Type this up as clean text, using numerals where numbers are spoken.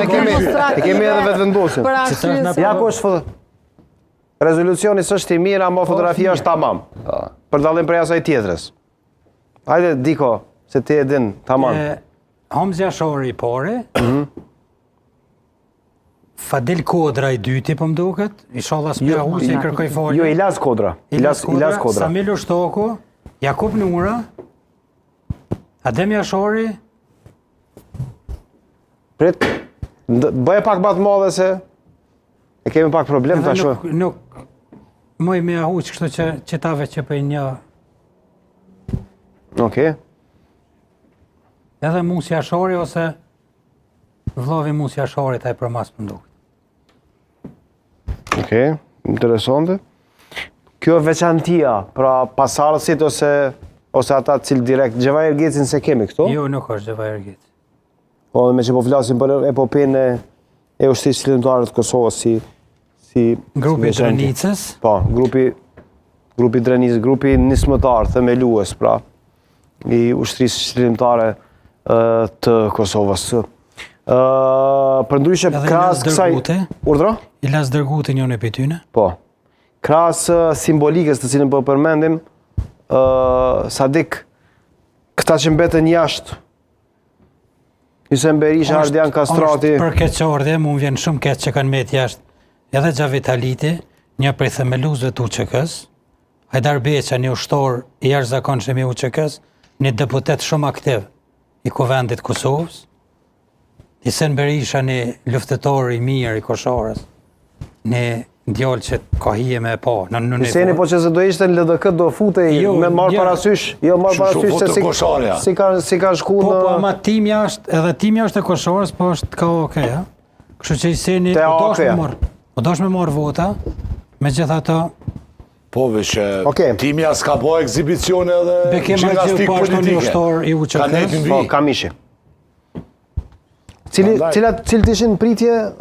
e kemi edhe vetë vendosin. Ja ku është rezolucioni s'është i mirë, ama fotografia është tamam. Për dallim prej asaj tjetrës. Hajde, Diko, se ti e din tamam. Hamza Shori i pare, Fadil Kodra i dyti për mduket, inshallah s'pja hu se i kërkoj falje. Jo, Ilaz Kodra. Ilaz Kodra. Samil Ushtoku, Jakub Nura, Adem Jashori. Prit, bëje pak batë madhe se e kemi pak problem të asho. Nuk, moj me ahu që kështu që tave që për një. Okej. Edhe Musi Jashori ose vlovi Musi Jashori taj për mas për mduket. Okej, interesante. Kjo veçantia, pra pasardhësit ose ata cilë direkt, Xhevajer Gecin se kemi këto? Jo, nuk është Xhevajer Geci. Po, me që po flasim për epopenë e ushtrisë qytetarët të Kosovës si Grupi Drenicës. Po, grupi Drenicës, grupi nismëtar, themelues, pra, i ushtrisë qytetare të Kosovës. Për ndryshe krahas kësaj urdhra? Ilas Dërguti njën e pytyne? Po. Krahas simbolikës të cilën po përmendim, Sadik, këta që mbetën jashtë, Hysem Berisha, Ardian Kastrati. Për keqordje, mu më vjen shumë keq që kanë met jashtë. Edhe Xhavit Haliti, një prej themeluesve të UÇK-s, Hajdar Beqa, një ushtor i jashtëzakonshëm i UÇK-s, një deputet shumë aktiv i Kuvendit Kosovës, Hysem Berisha, një luftëtor i mirë i Koshorës, një djallë që ka hije me pa. Hyseni, po që se do ishte në LDK do fute me marë parasysh, jo marë parasysh se si ka shku në... Po, ama tim jashtë, edhe tim jashtë e Koshorës, po është ka okej, ha? Kështu që Hyseni o dosh me marë vota, me gjitha ta... Po, vëshë, timja s'ka bo ekzibicione edhe gjimnastik politike. Po, kam ishi. Cilat ishin pritje